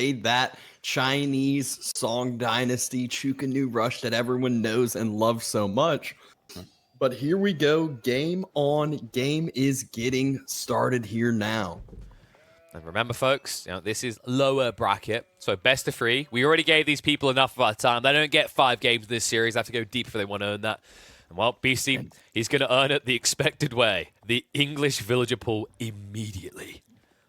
play that Chinese Song Dynasty Chukanu Rush that everyone knows and loves so much. But here we go. Game on. Game is getting started here now. And remember, folks, this is lower bracket, so best of 3. We already gave these people enough of our time. They don't get 5 games in this series. They have to go deep if they want to earn that. And, well, BC, he's going to earn it the expected way. The English villager pool immediately.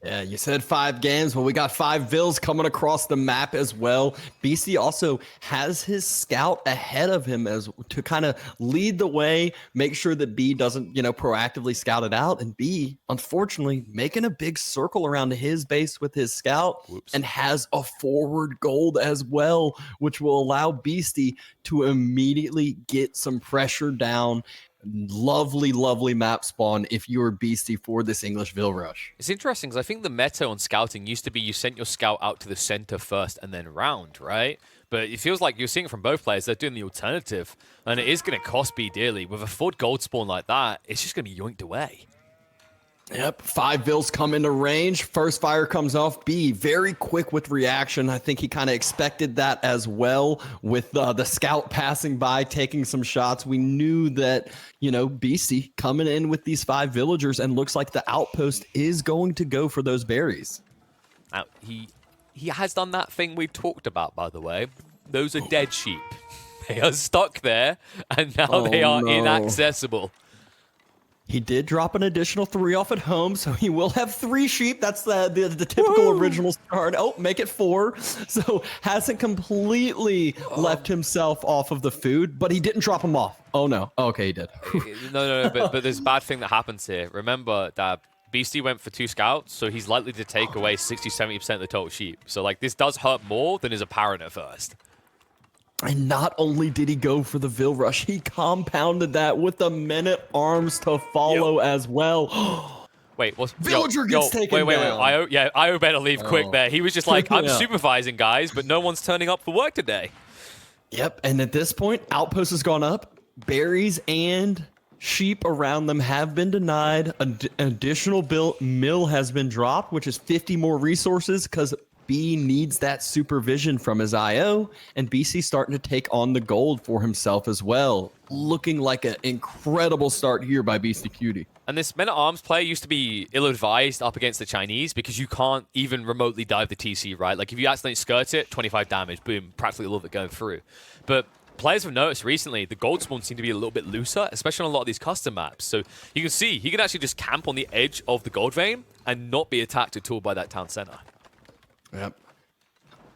Yeah, you said 5 games. Well, we got 5 vills coming across the map as well. BC also has his scout ahead of him as to kind of lead the way, make sure that B doesn't, proactively scout it out. And B, unfortunately, making a big circle around his base with his scout. Whoops. And has a forward gold as well, which will allow Beasty to immediately get some pressure down. Lovely, lovely map spawn if you're Beasty for this English Vill Rush. It's interesting because I think the meta on scouting used to be you sent your scout out to the center first and then round, right? But it feels like you're seeing from both players, they're doing the alternative. And it is going to cost B dearly. With a forward gold spawn like that, it's just going to be yoinked away. Yep, 5 vills come into range. First fire comes off. B, very quick with reaction. I think he kind of expected that as well with the scout passing by, taking some shots. We knew that, BC coming in with these 5 villagers, and looks like the outpost is going to go for those berries. Now, he has done that thing we've talked about, by the way. Those are dead sheep. They are stuck there, and now they are inaccessible. He did drop an additional 3 off at home, so he will have 3 sheep. That's the typical original start. Oh, make it 4. So hasn't completely left himself off of the food, but he didn't drop him off. Oh, no. Oh, okay, he did. No, but there's a bad thing that happens here. Remember that Beasty went for 2 scouts, so he's likely to take away 60-70% of the total sheep. So, this does hurt more than is apparent at first. And not only did he go for the Vill Rush, he compounded that with the men-at-arms to follow as well. Wait, what's Villager gets taken down. Wait. I better leave quick there. He was just like, I'm supervising guys, but no one's turning up for work today. Yep, and at this point, Outpost has gone up. Berries and sheep around them have been denied. An additional mill has been dropped, which is 50 more resources because B needs that supervision from his IO, and BC starting to take on the gold for himself as well. Looking like an incredible start here by Beastyqt. And this men-at-arms play used to be ill-advised up against the Chinese because you can't even remotely dive the TC, right? Like, if you accidentally skirt it, 25 damage, boom, practically all of it going through. But players have noticed recently the gold spawns seem to be a little bit looser, especially on a lot of these custom maps. So you can see he can actually just camp on the edge of the gold vein and not be attacked at all by that town center. Yep.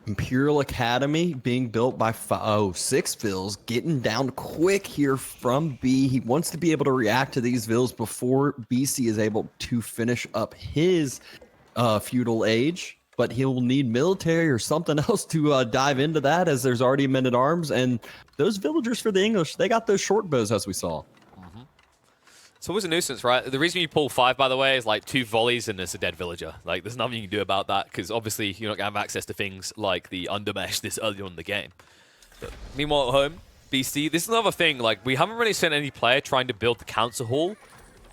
Imperial Academy being built by 6 vills, getting down quick here from B. He wants to be able to react to these vills before BC is able to finish up his feudal age, but he'll need military or something else to dive into that, as there's already men-at-arms, and those villagers for the English, they got those short bows as we saw. It's always a nuisance, right? The reason you pull 5, by the way, is like 2 volleys and it's a dead villager. Like, there's nothing you can do about that because obviously you're not going to have access to things like the undermesh this early on in the game. But meanwhile at home, BC, this is another thing. Like, we haven't really seen any player trying to build the council hall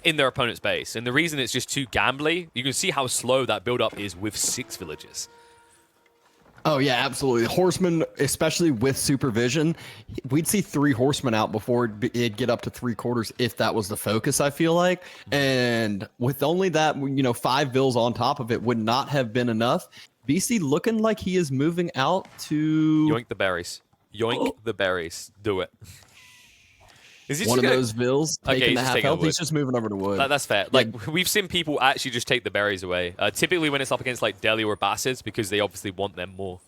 in their opponent's base. And the reason it's just too gambly, you can see how slow that build-up is with 6 villagers. Oh, yeah, absolutely. Horsemen, especially with supervision, we'd see 3 horsemen out before it'd get up to 3/4 if that was the focus, I feel like. And with only that, 5 vills on top of it would not have been enough. BC looking like he is moving out to... Yoink the berries. Yoink the berries. Do it. Is he one of those vills taking the half health? He's just moving over to wood. That's fair. Like, we've seen people actually just take the berries away. Typically when it's up against like Delhi or Bastards, because they obviously want them more.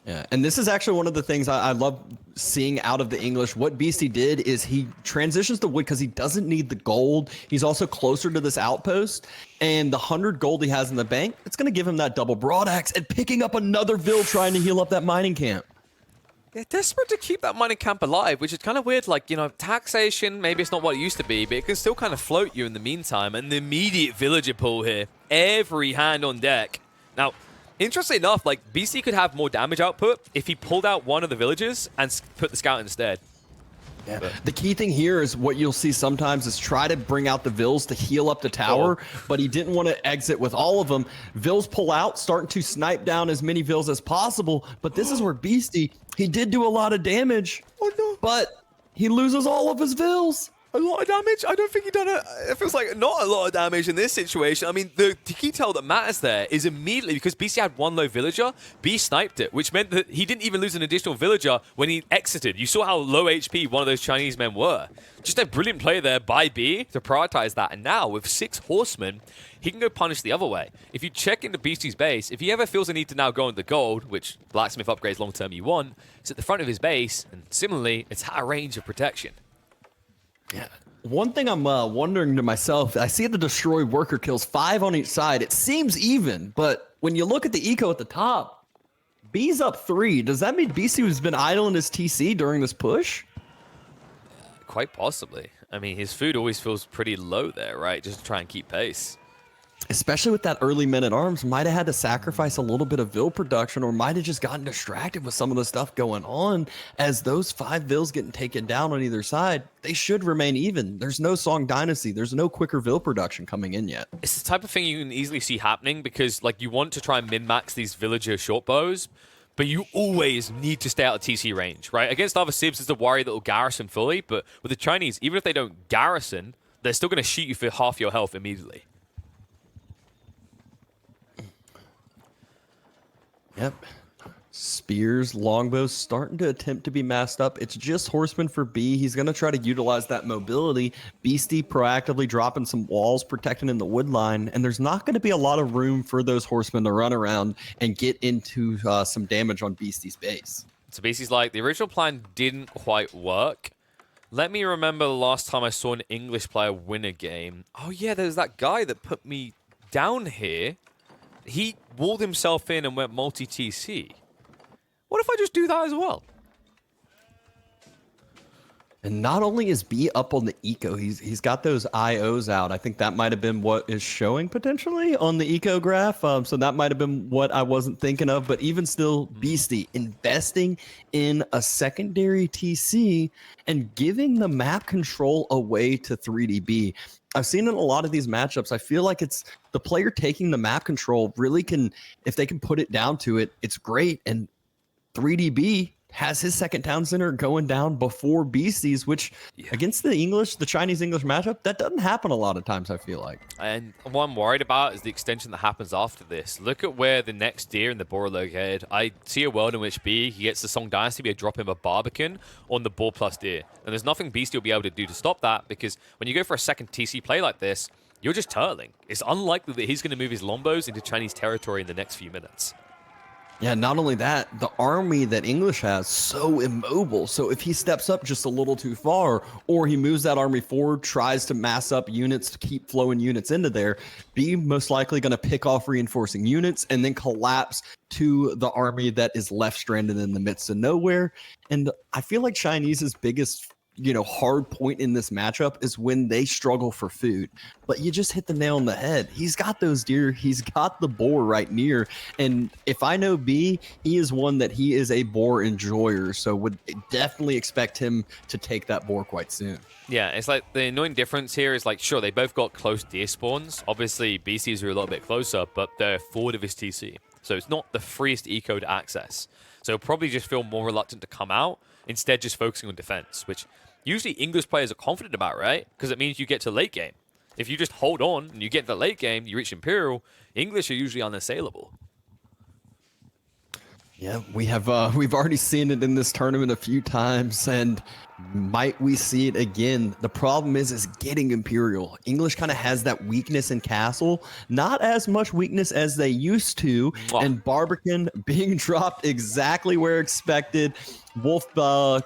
Yeah, and this is actually one of the things I love seeing out of the English. What BC did is he transitions to wood because he doesn't need the gold. He's also closer to this outpost, and the 100 gold he has in the bank, it's going to give him that double broadaxe and picking up another vill trying to heal up that mining camp. They're desperate to keep that mining camp alive, which is kind of weird. Like, taxation, maybe it's not what it used to be, but it can still kind of float you in the meantime. And the immediate villager pool here, every hand on deck. Now, interestingly enough, like, BC could have more damage output if he pulled out one of the villagers and put the scout instead. Yeah. But The key thing here is what you'll see sometimes is try to bring out the Vills to heal up the tower, but he didn't want to exit with all of them. Vills pull out, starting to snipe down as many Vills as possible, but this is where Beasty, he did do a lot of damage, but he loses all of his Vills. a lot of damage? I don't think he done it. It feels like not a lot of damage in this situation. I mean, the key tell that matters there is immediately because BC had one low villager, B sniped it, which meant that he didn't even lose an additional villager when he exited. You saw how low HP one of those Chinese men were. Just a brilliant play there by B to prioritize that. And now with 6 horsemen, he can go punish the other way. If you check into Beasty's base, if he ever feels a need to now go into gold, which blacksmith upgrades long-term you want, it's at the front of his base, and similarly, it's at a range of protection. Yeah. One thing I'm wondering to myself, I see the destroyed worker kills 5 on each side. It seems even, but when you look at the eco at the top, B's up 3. Does that mean BC has been idling his TC during this push? Quite possibly. I mean, his food always feels pretty low there, right? Just to try and keep pace. Especially with that early men-at-arms, might have had to sacrifice a little bit of Vill production or might have just gotten distracted with some of the stuff going on. As those 5 Vills getting taken down on either side, they should remain even. There's no Song Dynasty. There's no quicker Vill production coming in yet. It's the type of thing you can easily see happening because, like, you want to try and min-max these villager short bows, but you always need to stay out of TC range, right? Against other Civs, there's a worry that will garrison fully, but with the Chinese, even if they don't garrison, they're still going to shoot you for half your health immediately. Yep. Spears, longbows starting to attempt to be masked up. It's just horseman for B. He's going to try to utilize that mobility. Beasty proactively dropping some walls, protecting in the wood line. And there's not going to be a lot of room for those horsemen to run around and get into some damage on Beasty's base. So Beasty's like, the original plan didn't quite work. Let me remember the last time I saw an English player win a game. Oh yeah, there's that guy that put me down here. He walled himself in and went multi-TC. What if I just do that as well? And not only is B up on the eco, he's got those IOs out. I think that might have been what is showing potentially on the eco graph. So that might have been what I wasn't thinking of. But even still, Beasty investing in a secondary TC and giving the map control away to 3DB. I've seen in a lot of these matchups, I feel like it's the player taking the map control really can, if they can put it down to it, it's great. And 3DB has his second town center going down before Beasties, which against the Chinese English matchup, that doesn't happen a lot of times, I feel like. And what I'm worried about is the extension that happens after this. Look at where the next deer in the boar are located. I see a world in which B, he gets the Song Dynasty, be a drop him a Barbican on the boar plus deer. And there's nothing Beastie will be able to do to stop that, because when you go for a second TC play like this, you're just turtling. It's unlikely that he's going to move his Lombos into Chinese territory in the next few minutes. Yeah, not only that, the army that English has so immobile. So if he steps up just a little too far, or he moves that army forward, tries to mass up units to keep flowing units into there, B most likely going to pick off reinforcing units and then collapse to the army that is left stranded in the midst of nowhere. And I feel like Chinese's biggest hard point in this matchup is when they struggle for food. But you just hit the nail on the head. He's got those deer. He's got the boar right near. And if I know B, he is one that he is a boar enjoyer. So would definitely expect him to take that boar quite soon. Yeah, it's like the annoying difference here is like, sure, they both got close deer spawns. Obviously, BCs are a little bit closer, but they're forward of his TC. So it's not the freest eco to access. So he'll probably just feel more reluctant to come out, instead just focusing on defense, which usually English players are confident about, right? Because it means you get to late game. If you just hold on and you get to the late game, you reach Imperial, English are usually unassailable. Yeah, we've already seen it in this tournament a few times, and might we see it again? The problem is getting Imperial. English kind of has that weakness in Castle, not as much weakness as they used to, and Barbican being dropped exactly where expected. Wolf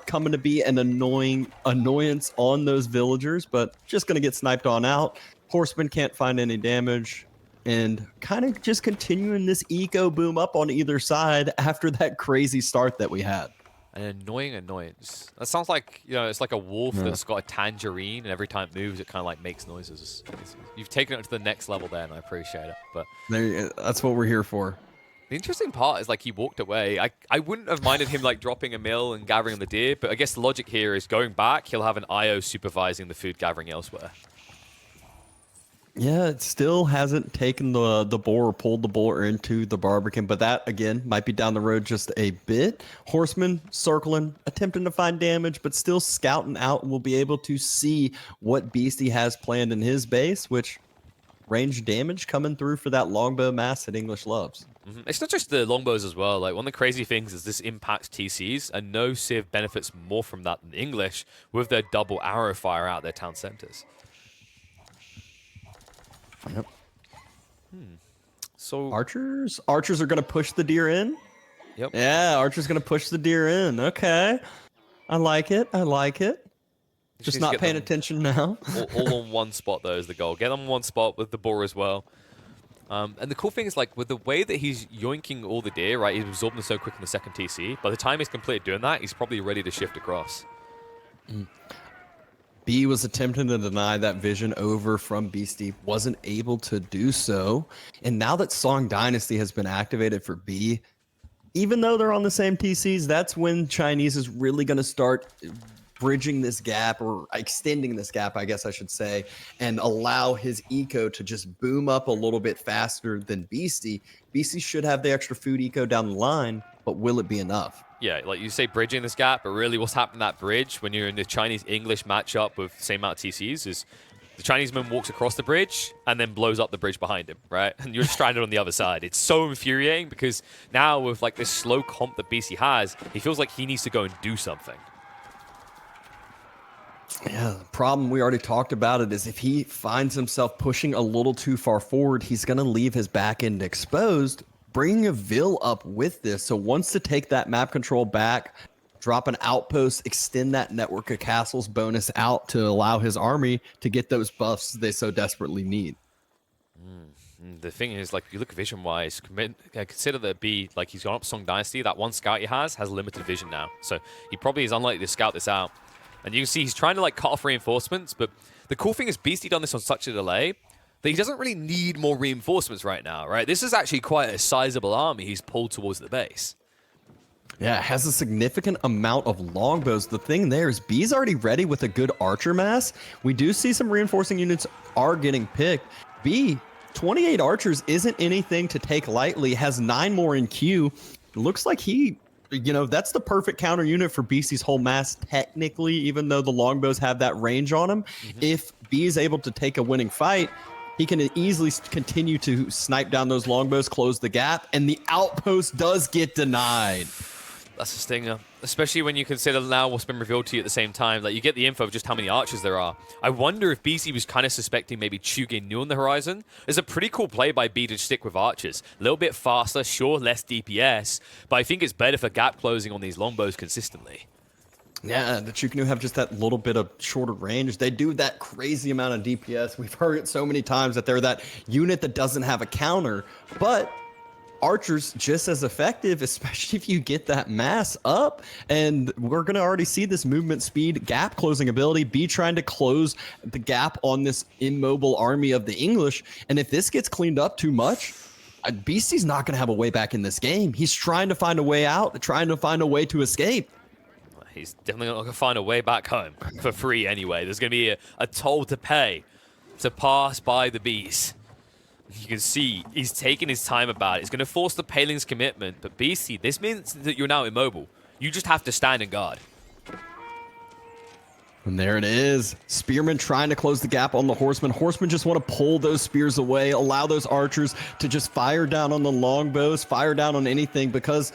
coming to be an annoyance on those villagers, but just going to get sniped on out. Horseman can't find any damage. And kind of just continuing this eco boom up on either side after that crazy start that we had. An annoying annoyance. That sounds like, it's like a wolf that's got a tangerine, and every time it moves, it kind of like makes noises. You've taken it to the next level there, and I appreciate it. But that's what we're here for. The interesting part is, like, he walked away. I wouldn't have minded him, like, dropping a mill and gathering the deer, but I guess the logic here is going back, he'll have an IO supervising the food gathering elsewhere. Yeah, it still hasn't taken the boar or pulled the boar into the Barbican, but that, again, might be down the road just a bit. Horseman circling, attempting to find damage, but still scouting out, and we'll be able to see what Beasty has planned in his base, which range damage coming through for that longbow mass that English loves. It's not just the longbows as well. Like, one of the crazy things is this impacts TCs, and no Civ benefits more from that than the English with their double arrow fire out their town centers. Yep. So Archers are going to push the deer in. Yep. Yeah, Archer's going to push the deer in. Okay. I like it. Just not paying attention now. all on one spot, though, is the goal. Get them on one spot with the boar as well. And the cool thing is, like, with the way that he's yoinking all the deer, right, he's absorbing them so quick in the second TC. By the time he's completed doing that, he's probably ready to shift across. B was attempting to deny that vision over from Beasty, wasn't able to do so. And now that Song Dynasty has been activated for B, even though they're on the same TCs, that's when Chinese is really going to start bridging this gap, or extending this gap, I guess I should say, and allow his eco to just boom up a little bit faster than Beasty. Beasty should have the extra food eco down the line, but will it be enough? Yeah, like you say, bridging this gap, but really what's happening that bridge when you're in the Chinese-English matchup with the same amount of TCs is the Chinese man walks across the bridge and then blows up the bridge behind him, right? And you're stranded on the other side. It's so infuriating because now with like this slow comp that BC has, he feels like he needs to go and do something. Yeah, the problem, we already talked about it, is if he finds himself pushing a little too far forward, he's going to leave his back end exposed, bringing a Vil up with this. So wants to take that map control back, drop an outpost, extend that network of castles bonus out to allow his army to get those buffs they so desperately need. The thing is, like, if you look vision-wise, consider that B, like, he's gone up Song Dynasty. That one scout he has limited vision now. So he probably is unlikely to scout this out. And you can see he's trying to, like, cut off reinforcements. But the cool thing is Beasty done this on such a delay that he doesn't really need more reinforcements right now, right? This is actually quite a sizable army he's pulled towards the base. Yeah, it has a significant amount of longbows. The thing there is B's already ready with a good archer mass. We do see some reinforcing units are getting picked. B, 28 archers isn't anything to take lightly, has 9 more in queue. Looks like he, you know, that's the perfect counter unit for BC's whole mass technically, even though the longbows have that range on them. If B is able to take a winning fight, he can easily continue to snipe down those longbows, close the gap, and the outpost does get denied. That's a stinger, especially when you consider now what's been revealed to you at the same time. Like, you get the info of just how many archers there are. I wonder if BC was kind of suspecting maybe Chugin knew on the horizon. It's a pretty cool play by B to stick with archers. A little bit faster, sure, less DPS, but I think it's better for gap closing on these longbows consistently. Yeah, the Chuknu have just that little bit of shorter range. They do that crazy amount of DPS. We've heard it so many times that they're that unit that doesn't have a counter, but archers just as effective, especially if you get that mass up. And we're going to already see this movement speed, gap closing ability, B trying to close the gap on this immobile army of the English. And if this gets cleaned up too much, BC's not going to have a way back in this game. He's trying to find a way out, trying to find a way to escape. He's definitely not going to find a way back home for free anyway. There's going to be a toll to pay to pass by the bees. You can see he's taking his time about it. It's going to force the Paling's commitment. But BC, this means that you're now immobile. You just have to stand and guard. And there it is. Spearman trying to close the gap on the Horsemen. Horsemen just want to pull those spears away, allow those archers to just fire down on the longbows, fire down on anything, because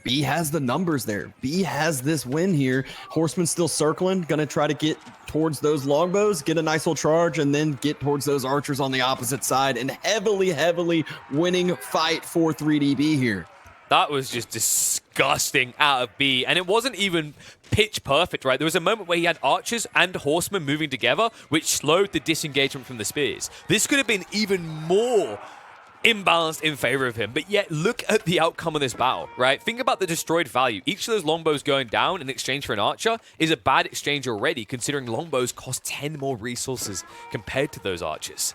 B has the numbers there. B has this win here. Horseman still circling, gonna try to get towards those longbows, get a nice little charge, and then get towards those archers on the opposite side. And heavily winning fight for 3DB here. That was just disgusting out of B. And it wasn't even pitch perfect, right? There was a moment where he had archers and horsemen moving together, which slowed the disengagement from the spears. This could have been even more imbalanced in favor of him, but yet look at the outcome of this battle, right? Think about the destroyed value. Each of those longbows going down in exchange for an archer is a bad exchange already, considering longbows cost 10 more resources compared to those archers.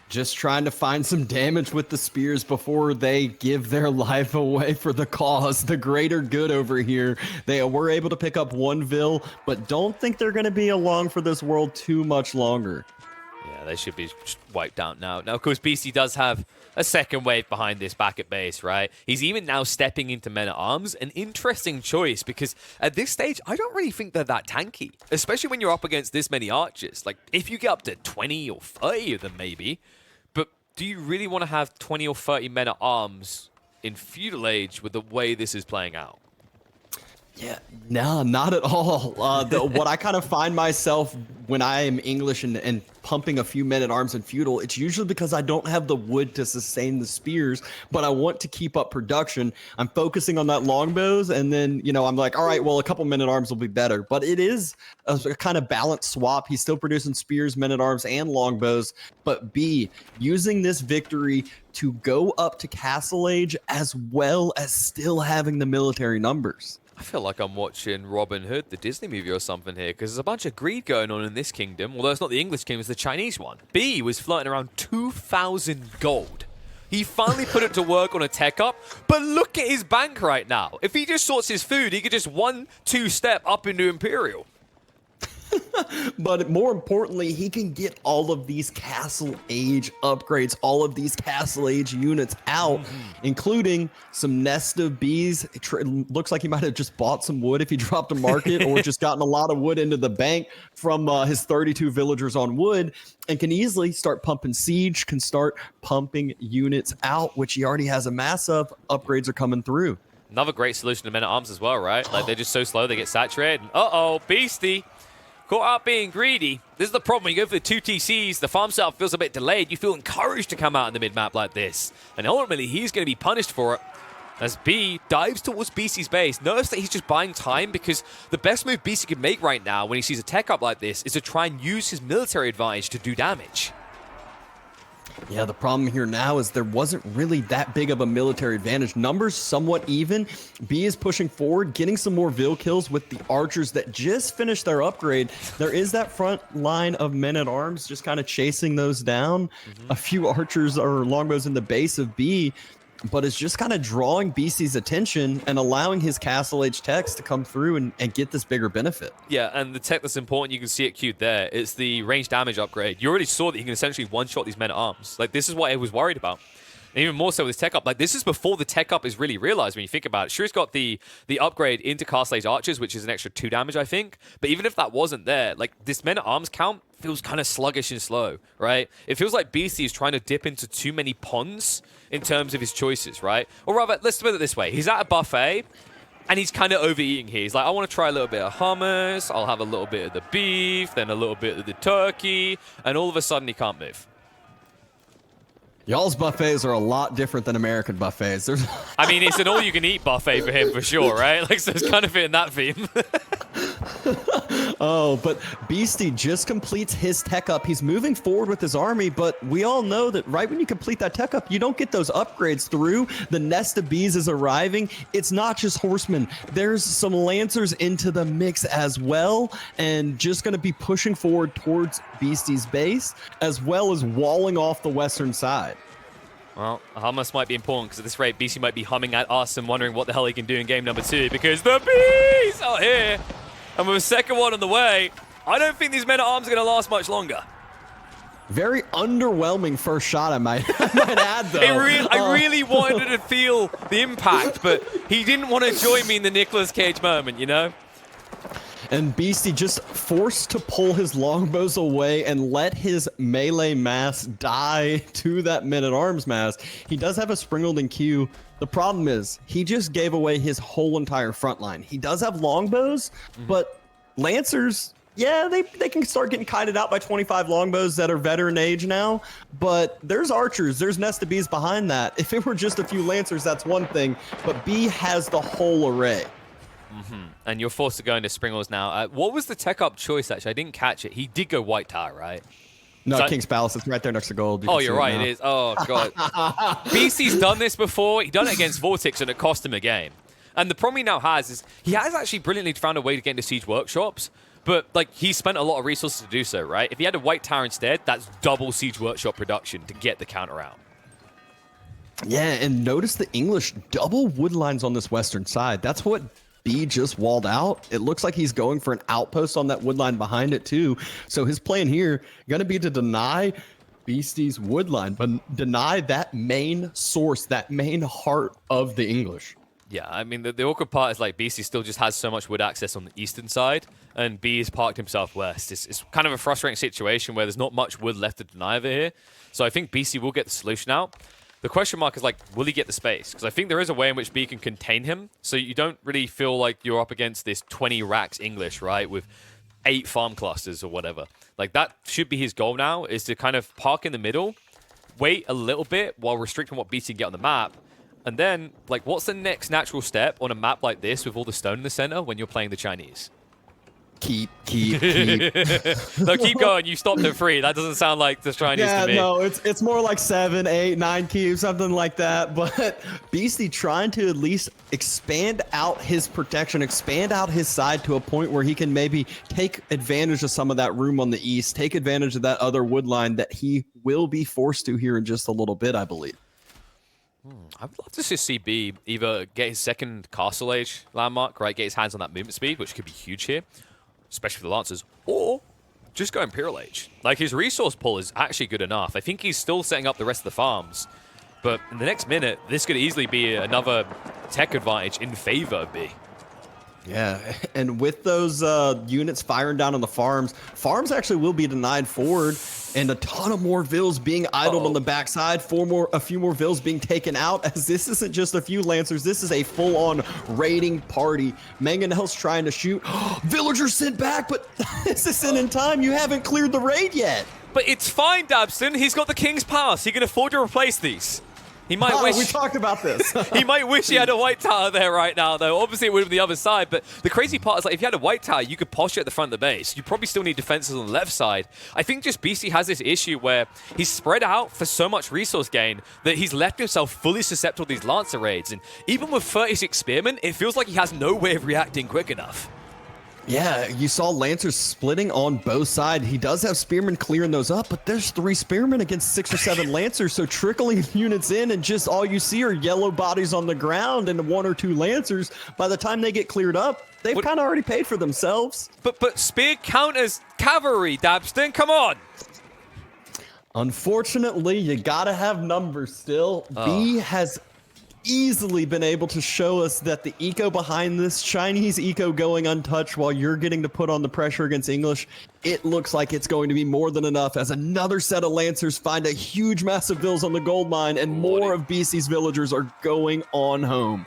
Just trying to find some damage with the spears before they give their life away for the cause, the greater good over here. They were able to pick up one Vil, but don't think they're going to be along for this world too much longer. Yeah, they should be wiped out now. Now, of course, Beasty does have a second wave behind this back at base, right? He's even now stepping into Men-at-Arms. An interesting choice, because at this stage, I don't really think they're that tanky, especially when you're up against this many archers. Like, if you get up to 20 or 30 of them, maybe. But do you really want to have 20 or 30 Men-at-Arms in Feudal Age with the way this is playing out? Yeah, no, not at all. What I kind of find myself when I am English and pumping a few Men-at-Arms in Feudal, it's usually because I don't have the wood to sustain the spears, but I want to keep up production. I'm focusing on that longbows, and then, you know, I'm like, all right, well, a couple Men-at-Arms will be better. But it is a kind of balanced swap. He's still producing spears, Men-at-Arms, and longbows. But B, using this victory to go up to Castle Age as well as still having the military numbers. I feel like I'm watching Robin Hood, the Disney movie or something here, because there's a bunch of greed going on in this kingdom. Although it's not the English kingdom, it's the Chinese one. B was flirting around 2,000 gold. He finally put it to work on a tech up, but look at his bank right now. If he just sorts his food, he could just 1-2 step up into Imperial. But more importantly, he can get all of these Castle Age upgrades, all of these Castle Age units out, including some Nest of Bees. It looks like he might have just bought some wood if he dropped a market or just gotten a lot of wood into the bank from his 32 villagers on wood, and can easily start pumping siege, can start pumping units out, which he already has a mass of. Upgrades are coming through. Another great solution to Men-at-Arms as well, right? Like, they're just so slow, they get saturated. And uh-oh, Beasty caught out being greedy. This is the problem. When you go for the 2 TCs, the farm setup feels a bit delayed. You feel encouraged to come out in the mid-map like this. And ultimately, he's going to be punished for it as B dives towards Beasty's base. Notice that he's just buying time, because the best move Beasty can make right now when he sees a tech up like this is to try and use his military advantage to do damage. Yeah, the problem here now is there wasn't really that big of a military advantage. Numbers somewhat even. B is pushing forward, getting some more Vil kills with the archers that just finished their upgrade. There is that front line of Men-at-Arms just kind of chasing those down. A few archers or longbows in the base of B, but it's just kind of drawing Beasty's attention and allowing his Castle Age techs to come through and get this bigger benefit. Yeah, and the tech that's important, you can see it queued there. It's the range damage upgrade. You already saw that you can essentially one-shot these Men-at-Arms. Like, this is what I was worried about. And even more so with this tech up. Like, this is before the tech up is really realized when you think about it. Sure, he's got the upgrade into Castle Age Archers, which is an extra 2 damage, I think. But even if that wasn't there, like, this Men-at-Arms count feels kind of sluggish and slow, right? It feels like Beasty is trying to dip into too many ponds in terms of his choices, right? Or rather, let's put it this way. He's at a buffet, and he's kind of overeating here. He's like, I want to try a little bit of hummus, I'll have a little bit of the beef, then a little bit of the turkey, and all of a sudden he can't move. Y'all's buffets are a lot different than American buffets. I mean, it's an all-you-can-eat buffet for him, for sure, right? Like, so it's kind of fitting that theme. Oh, but Beasty just completes his tech up. He's moving forward with his army, but we all know that right when you complete that tech up, you don't get those upgrades through. The Nest of Bees is arriving. It's not just horsemen. There's some lancers into the mix as well, and just going to be pushing forward towards Beasty's base, as well as walling off the western side. Well, hummus might be important, because at this rate, Beasty might be humming at us and wondering what the hell he can do in game number 2, because the bees are here. And with a second one on the way, I don't think these Men-at-Arms are going to last much longer. Very underwhelming first shot, I might add, though. I really wanted to feel the impact, but he didn't want to join me in the Nicolas Cage moment, you know? And Beasty just forced to pull his longbows away and let his melee mass die to that Men-at-Arms mass. He does have a Springald Q. The problem is he just gave away his whole entire front line. He does have longbows, but Lancers, yeah, they can start getting kited out by 25 longbows that are veteran age now. But there's archers, there's Nest of Bees behind that. If it were just a few Lancers, that's one thing. But B has the whole array. And you're forced to go into Springalds now. What was the tech up choice, actually? I didn't catch it. He did go White Tower, right? No, King's Palace. It's right there next to gold. Oh, you're right. It is. Oh, God. Beasty's done this before. He done it against Vortex, and it cost him a game. And the problem he now has is he has actually brilliantly found a way to get into Siege Workshops, But, like, he spent a lot of resources to do so, right? If he had a white tower instead, that's double Siege Workshop production to get the counter out. Yeah, and notice the English double wood lines on this western side. That's what B just walled out. It looks like he's going for an outpost on that wood line behind it, too. So his plan here going to be to deny Beasty's wood line, but deny that main source, that main heart of the English. Yeah, I mean, the awkward part is, like, Beasty still just has so much wood access on the eastern side, and B has parked himself west. It's kind of a frustrating situation where there's not much wood left to deny over here. So I think BC will get the solution out. The question mark is, like, will he get the space? Because I think there is a way in which B can contain him, so you don't really feel like you're up against this 20 racks English, right, with 8 farm clusters or whatever. Like, that should be his goal now, is to kind of park in the middle, wait a little bit while restricting what BC can get on the map. And then, like, what's the next natural step on a map like this with all the stone in the center when you're playing the Chinese? Keep. No, keep going. You stopped at 3. That doesn't sound like the Chinese to me. No, it's more like 7, 8, 9 keep, something like that. But Beasty trying to at least expand out his protection, expand out his side to a point where he can maybe take advantage of some of that room on the east, take advantage of that other wood line that he will be forced to here in just a little bit, I believe. I would love to just see B either get his second Castle Age landmark, right? Get his hands on that movement speed, which could be huge here, especially for the Lancers, or just go Imperial Age. Like, his resource pull is actually good enough. I think he's still setting up the rest of the farms, but in the next minute, this could easily be another tech advantage in favor of B. Yeah, and with those units firing down on the farms actually will be denied forward, and a ton of more vills being idled on the backside. A few more vills being taken out, as this isn't just a few Lancers. This is a full-on raiding party. Mangonel's trying to shoot. Villagers sent back, but this isn't in time. You haven't cleared the raid yet. But it's fine, Dabston. He's got the King's Pass. He can afford to replace these. He might wish. We talked about this. He might wish he had a white tower there right now, though. Obviously, it would have been the other side. But the crazy part is, like, if you had a white tower, you could posture at the front of the base. You probably still need defenses on the left side. I think just BC has this issue where he's spread out for so much resource gain that he's left himself fully susceptible to these Lancer raids. And even with 36 Spearmen, it feels like he has no way of reacting quick enough. Yeah, you saw Lancers splitting on both sides. He does have Spearmen clearing those up, but there's 3 Spearmen against 6 or 7 Lancers, so trickling units in, and just all you see are yellow bodies on the ground and 1 or 2 Lancers. By the time they get cleared up, they've kind of already paid for themselves. But spear counters cavalry, Dabston, come on! Unfortunately, you gotta have numbers still. B has easily been able to show us that the eco behind this, Chinese eco going untouched while you're getting to put on the pressure against English, it looks like it's going to be more than enough as another set of Lancers find a huge massive vills on the gold mine, and more of BC's villagers are going on home.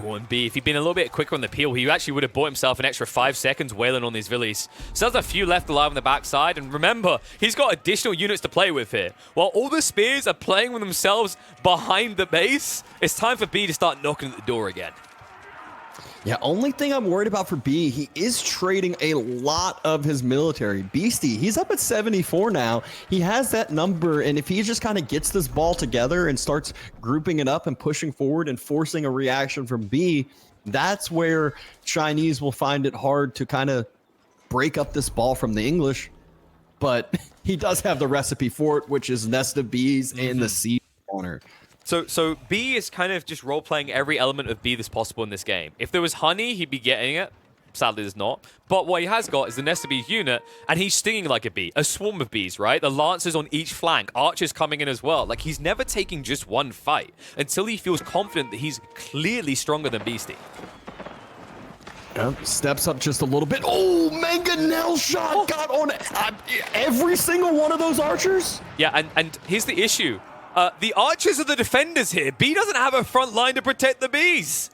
Oh, and B, if he'd been a little bit quicker on the peel, he actually would have bought himself an extra 5 seconds wailing on these villies. So there's a few left alive on the backside, and remember, he's got additional units to play with here. While all the spears are playing with themselves behind the base, it's time for B to start knocking at the door again. Yeah, only thing I'm worried about for B, he is trading a lot of his military. Beasty, he's up at 74 now. He has that number, and if he just kind of gets this ball together and starts grouping it up and pushing forward and forcing a reaction from B, that's where Chinese will find it hard to kind of break up this ball from the English. But he does have the recipe for it, which is nest of bees and the siege corner. So B is kind of just role-playing every element of B that's possible in this game. If there was honey, he'd be getting it. Sadly, there's not. But what he has got is the Nest of Bees unit, and he's stinging like a bee. A swarm of bees, right? The Lancers on each flank. Archers coming in as well. Like, he's never taking just one fight until he feels confident that he's clearly stronger than Beasty. Yep, steps up just a little bit. Oh, Mangonel shot got on every single one of those archers? Yeah, and here's the issue. The archers are the defenders here. B doesn't have a front line to protect the bees.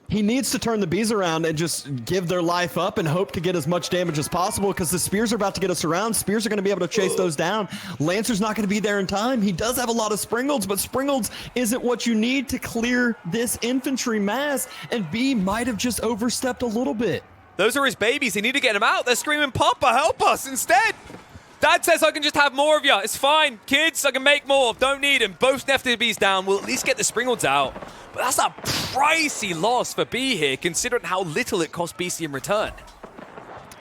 He needs to turn the bees around and just give their life up and hope to get as much damage as possible, because the spears are about to get us around. Spears are going to be able to chase those down. Lancer's not going to be there in time. He does have a lot of Springolds, but Springolds isn't what you need to clear this infantry mass, and B might have just overstepped a little bit. Those are his babies. They need to get him out. They're screaming, Papa, help us instead. Dad says I can just have more of you. It's fine. Kids, I can make more. Don't need him. Both FTBs down. We'll at least get the Springolds out. But that's a pricey loss for B here, considering how little it cost BC in return.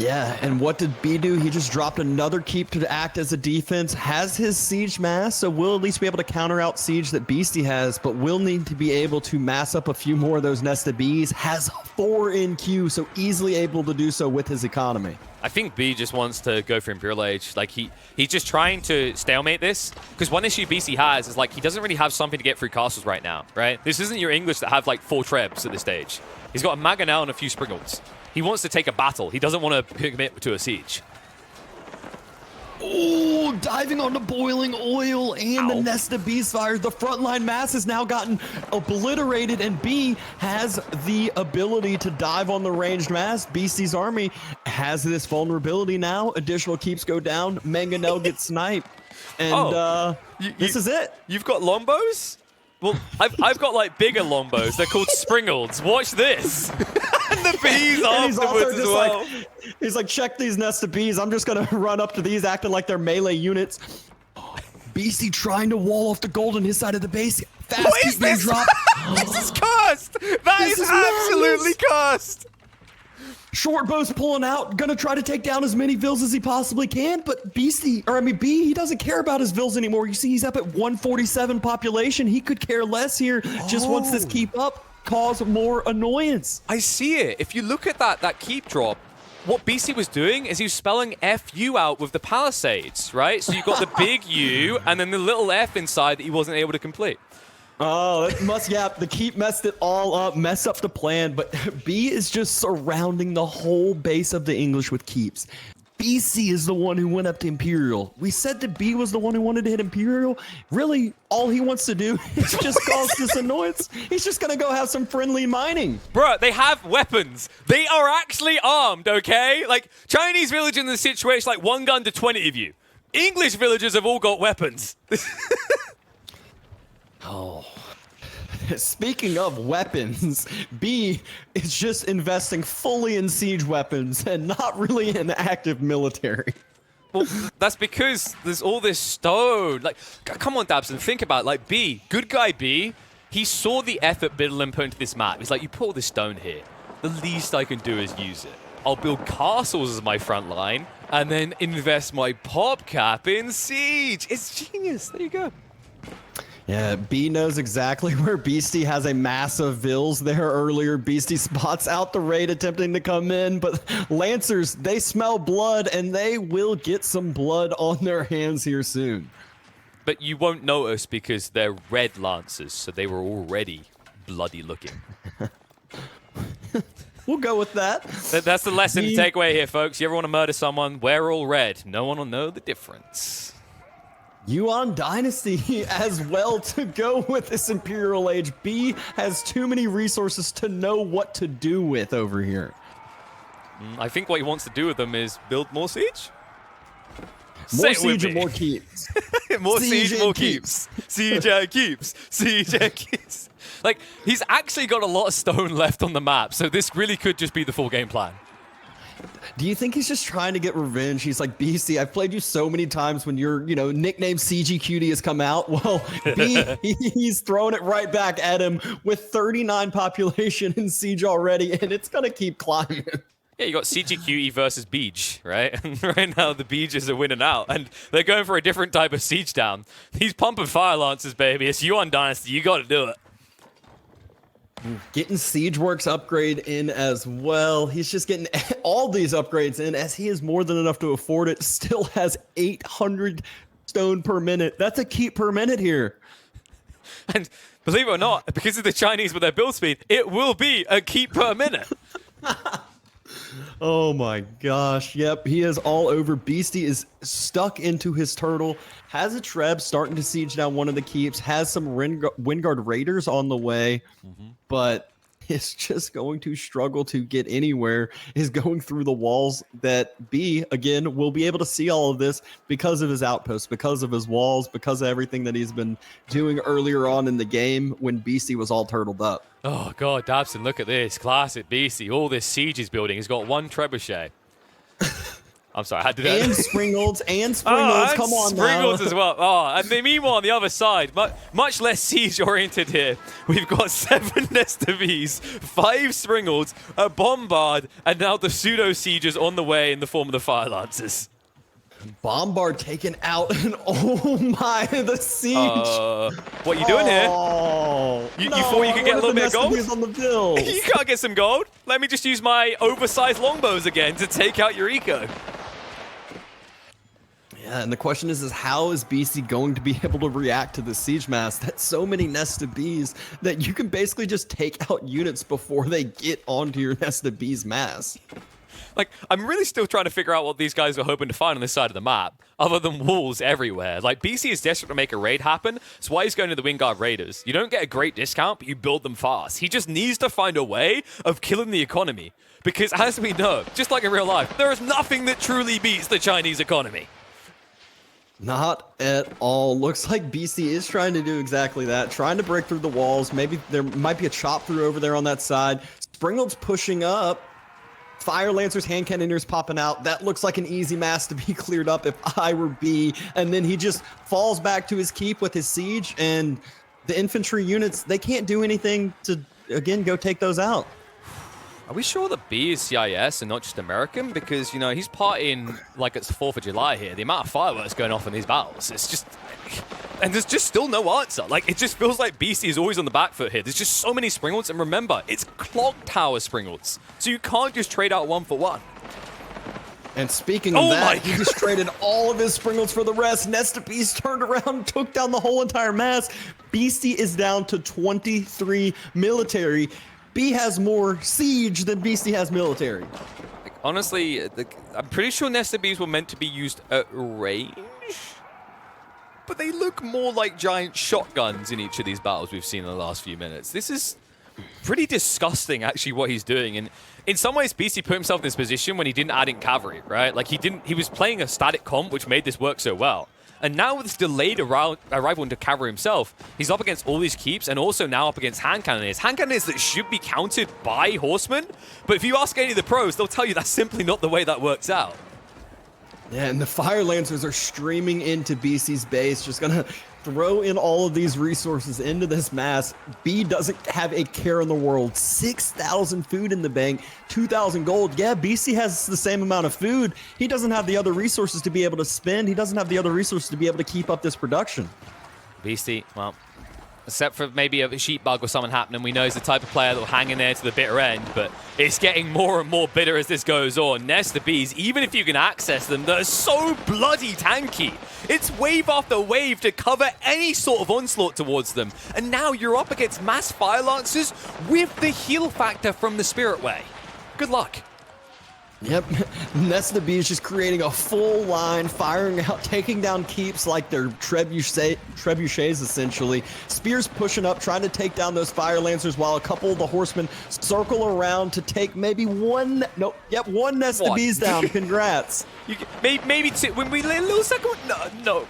Yeah, and what did B do? He just dropped another keep to act as a defense, has his siege mass, so we'll at least be able to counter out siege that Beasty has, but we'll need to be able to mass up a few more of those nested bees. Has 4 in queue, so easily able to do so with his economy. I think B just wants to go for Imperial Age. Like, he's just trying to stalemate this, because one issue BC has is, like, he doesn't really have something to get through castles right now, right? This isn't your English that have, like, 4 trebs at this stage. He's got a Mangonel and a few Springles. He wants to take a battle. He doesn't want to commit to a siege. Oh, diving onto boiling oil and the nested bees fire. The frontline mass has now gotten obliterated, and B has the ability to dive on the ranged mass. BC's army has this vulnerability now. Additional keeps go down. Mangonel gets sniped. And this is it. You've got longbows? Well, I've got, like, bigger longbows. They're called Springalds. Watch this. And the bees afterwards as well. He's like, check these nested bees. I'm just going to run up to these acting like they're melee units. BC trying to wall off the gold on his side of the base. Fast What is this? drop. This is cursed. That is absolutely cursed. Shortbow's pulling out, gonna try to take down as many vills as he possibly can, but B, he doesn't care about his vills anymore. You see, he's up at 147 population. He could care less here. Just wants this keep up, cause more annoyance. I see it. If you look at that keep drop, what BC was doing is he was spelling FU out with the Palisades, right? So you got the big U and then the little F inside that he wasn't able to complete. Oh, it must, yeah, the keep messed it all up, messed up the plan, but B is just surrounding the whole base of the English with keeps. BC is the one who went up to Imperial. We said that B was the one who wanted to hit Imperial. Really, all he wants to do is just cause this annoyance. He's just gonna go have some friendly mining. Bruh, they have weapons. They are actually armed, okay? Like, Chinese village in this situation, like 1 gun to 20 of you. English villagers have all got weapons. Oh, speaking of weapons, B is just investing fully in siege weapons and not really in active military. Well, that's because there's all this stone. Like, come on, Dabston, think about it. Like, B, good guy B, he saw the effort Biddlein put into this map. He's like, you put all this stone here. The least I can do is use it. I'll build castles as my front line and then invest my pop cap in siege. It's genius. There you go. Yeah, B knows exactly where Beasty has a massive vills there earlier. Beasty spots out the raid attempting to come in, but Lancers, they smell blood, and they will get some blood on their hands here soon. But you won't notice because they're red Lancers, so they were already bloody looking. We'll go with that. That's the lesson to take away here, folks. You ever want to murder someone, wear all red. No one will know the difference. Yuan Dynasty as well to go with this Imperial Age. B has too many resources to know what to do with over here. I think what he wants to do with them is build more siege. More siege and more keeps. More siege, more keeps. Siege and keeps. Siege and keeps. Like, he's actually got a lot of stone left on the map, so this really could just be the full game plan. Do you think he's just trying to get revenge? He's like, BC, I've played you so many times when your, nickname CG Cutie has come out. Well, B, he's throwing it right back at him with 39 population in siege already, and it's going to keep climbing. Yeah, you got CGQE versus Beej, right? And right now the Beeges are winning out, and they're going for a different type of siege down. He's pumping fire lancers, baby. It's Yuan Dynasty. You got to do it. Getting Siegeworks upgrade in as well. He's just getting all these upgrades in as he has more than enough to afford it. Still has 800 stone per minute. That's a keep per minute here. And believe it or not, because of the Chinese with their build speed, it will be a keep per minute. Oh my gosh. Yep, he is all over. Beasty is stuck into his turtle. Has a Treb starting to siege down one of the keeps. Has some Windguard Raiders on the way. But is just going to struggle to get anywhere. Is going through the walls that B, again, will be able to see all of this because of his outposts, because of his walls, because of everything that he's been doing earlier on in the game when Beasty was all turtled up. Oh, God, Dabston, look at this. Classic Beastie. All this siege he's building. He's got one trebuchet. I'm sorry, I had to do that. And Springles, Oh, and come on Springles now. as well. Oh, and meanwhile on the other side, much less siege-oriented here, we've got 7 Nesta Bs, 5 Springles, a Bombard, and now the pseudo-sieges on the way in the form of the Fire Lancers. Bombard taken out, and oh my, the siege. What are you doing here? You thought you could get a little bit of gold? On the bills. You can't get some gold. Let me just use my oversized longbows again to take out your eco. Yeah, and the question is how is BC going to be able to react to the siege mass? That's so many Nesta Bs that you can basically just take out units before they get onto your Nesta Bs mass. Like, I'm really still trying to figure out what these guys are hoping to find on this side of the map, other than walls everywhere. Like, BC is desperate to make a raid happen. That's why he's going to the Wingard Raiders. You don't get a great discount, but you build them fast. He just needs to find a way of killing the economy. Because, as we know, just like in real life, there is nothing that truly beats the Chinese economy. Not at all. Looks like BC is trying to do exactly that, trying to break through the walls. Maybe there might be a chop through over there on that side. Springald's pushing up. Fire Lancers, hand cannoneers popping out. That looks like an easy mass to be cleared up if I were B. And then he just falls back to his keep with his siege, and the infantry units, they can't do anything to, again, go take those out. Are we sure that B is CIS and not just American? Because, you know, he's partying like it's the 4th of July here. The amount of fireworks going off in these battles, it's just... And there's just still no answer. Like, it just feels like BC is always on the back foot here. There's just so many Springles, and remember, it's clock tower Springles. So you can't just trade out 1 for 1. And speaking of that, he just traded all of his Springles for the rest. Nesta Beast turned around and took down the whole entire mass. BC is down to 23 military. B has more siege than BC has military. Like, honestly, I'm pretty sure Nesta Bees were meant to be used at range. But they look more like giant shotguns in each of these battles we've seen in the last few minutes. This is pretty disgusting, actually, what he's doing. And in some ways, BC put himself in this position when he didn't add in cavalry, right? Like, he was playing a static comp, which made this work so well. And now with this delayed arrival into cavalry himself, he's up against all these keeps and also now up against hand cannoneers. Hand cannoneers that should be countered by horsemen. But if you ask any of the pros, they'll tell you that's simply not the way that works out. Yeah, and the Fire Lancers are streaming into BC's base, just gonna throw in all of these resources into this mass. B doesn't have a care in the world. 6,000 food in the bank, 2,000 gold. Yeah, BC has the same amount of food. He doesn't have the other resources to be able to spend. He doesn't have the other resources to be able to keep up this production. Beasty, well, except for maybe a sheep bug or something happening, we know he's the type of player that will hang in there to the bitter end, but it's getting more and more bitter as this goes on. Nesta Bees, even if you can access them, they're so bloody tanky. It's wave after wave to cover any sort of onslaught towards them. And now you're up against mass Fire Lancers with the heal factor from the Spirit Way. Good luck. Yep, Nesta B is just creating a full line, firing out, taking down keeps like they're trebuchets, essentially. Spears pushing up, trying to take down those Fire Lancers while a couple of the horsemen circle around to take maybe one Nesta B's down. Congrats. Maybe two. When we a little second. No.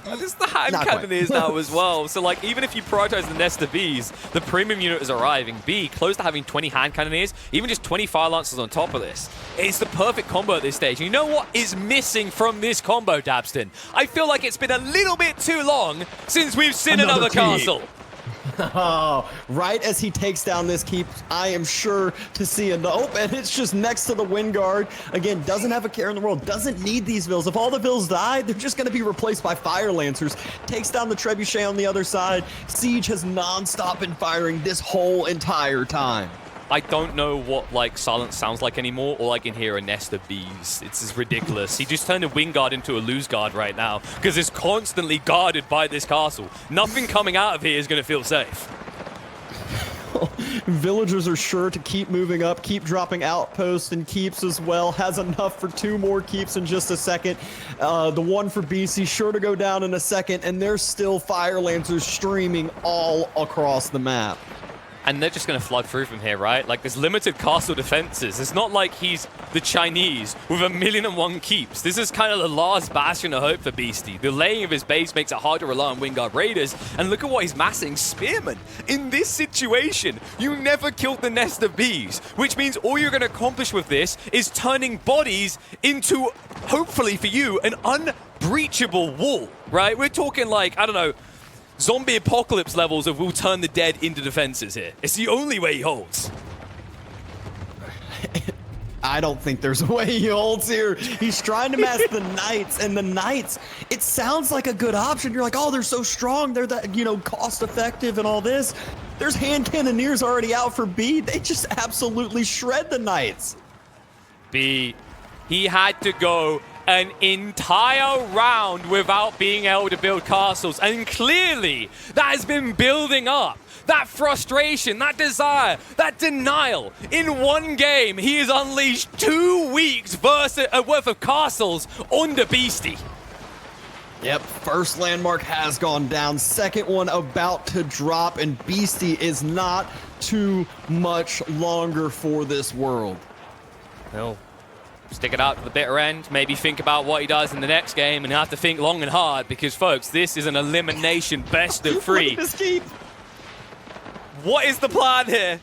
This is the hand cannoneers now as well. So, like, even if you prioritize the Nesta Bs, the premium unit is arriving. B, close to having 20 hand cannoneers, even just 20 Fire Lancers on top of this. It's the perfect combo at this stage. And you know what is missing from this combo, Dabston? I feel like it's been a little bit too long since we've seen another castle. Oh, right as he takes down this keep, I am sure to see a nope, and it's just next to the Wingard. Again, doesn't have a care in the world, doesn't need these vills. If all the vills die, they're just going to be replaced by Fire Lancers. Takes down the Trebuchet on the other side. Siege has non-stop been firing this whole entire time. I don't know what, like, silence sounds like anymore. All I can hear are Nesta Bees. It's just ridiculous. He just turned a Wingard into a Lose Guard right now because it's constantly guarded by this castle. Nothing coming out of here is going to feel safe. Villagers are sure to keep moving up, keep dropping outposts and keeps as well. Has enough for 2 more keeps in just a second. The one for BC sure to go down in a second, and there's still Fire Lancers streaming all across the map. And they're just going to flood through from here, right? Like, there's limited castle defenses. It's not like he's the Chinese with 1,000,001 keeps. This is kind of the last bastion of hope for Beasty. The laying of his base makes it hard to rely on Wingard Raiders. And look at what he's massing. Spearmen. In this situation, you never killed the nest of bees, which means all you're going to accomplish with this is turning bodies into, hopefully for you, an unbreachable wall, right? We're talking like, I don't know, zombie apocalypse levels of we'll turn the dead into defenses here. It's the only way he holds. I don't think there's a way he holds here. He's trying to mask the Knights, and the Knights, it sounds like a good option. You're like, oh, they're so strong. They're that, you know, cost effective and all this. There's hand cannoneers already out for B. They just absolutely shred the Knights. B, he had to go an entire round without being able to build castles. And clearly, that has been building up. That frustration, that desire, that denial. In one game, he has unleashed 2 weeks worth of castles onto Beasty. Yep, first landmark has gone down. Second one about to drop, and Beasty is not too much longer for this world. Well, stick it out to the bitter end, maybe think about what he does in the next game, and have to think long and hard because, folks, this is an elimination best of 3. What is the plan here?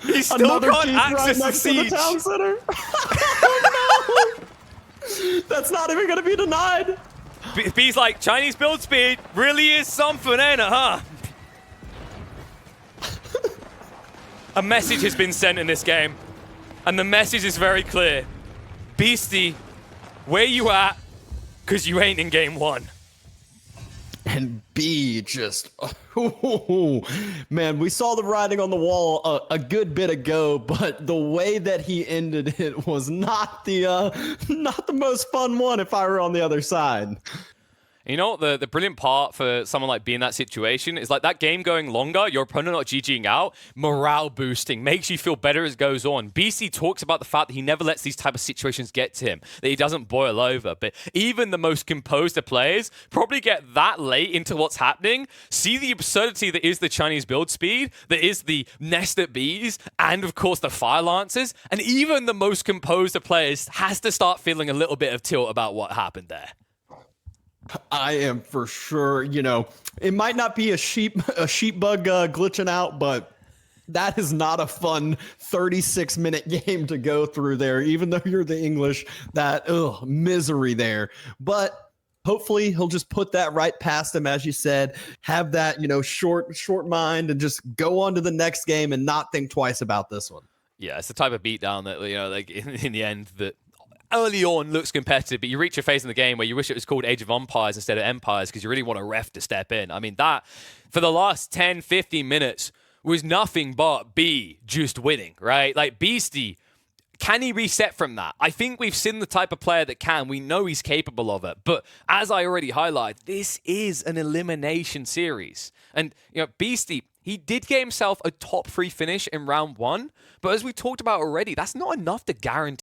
He still got access to siege. To the town center. Oh, no! That's not even going to be denied. B's like, Chinese build speed really is something, ain't it, huh? A message has been sent in this game, and the message is very clear. Beasty, where you at? Because you ain't in game 1. And B just, man, we saw the writing on the wall a good bit ago, but the way that he ended it was not the most fun one if I were on the other side. You know, the brilliant part for someone like B in that situation is like that game going longer, your opponent not GGing out, morale boosting, makes you feel better as it goes on. BC talks about the fact that he never lets these type of situations get to him, that he doesn't boil over. But even the most composed of players probably get that late into what's happening, see the absurdity that is the Chinese build speed, that is the nest at bees, and of course the fire lancers, and even the most composed of players has to start feeling a little bit of tilt about what happened there. I am for sure, you know, it might not be a sheep bug glitching out, but that is not a fun 36-minute game to go through there, even though you're the English, that misery there. But hopefully he'll just put that right past him, as you said, have that, you know, short mind and just go on to the next game and not think twice about this one. Yeah, it's the type of beatdown that, you know, like in the end that early on looks competitive, but you reach a phase in the game where you wish it was called Age of Empires instead of Empires because you really want a ref to step in. I mean, that, for the last 10, 15 minutes, was nothing but B just winning, right? Like, Beasty, can he reset from that? I think we've seen the type of player that can. We know he's capable of it. But as I already highlighted, this is an elimination series. And, you know, Beasty, he did get himself a top 3 finish in round 1. But as we talked about already, that's not enough to guarantee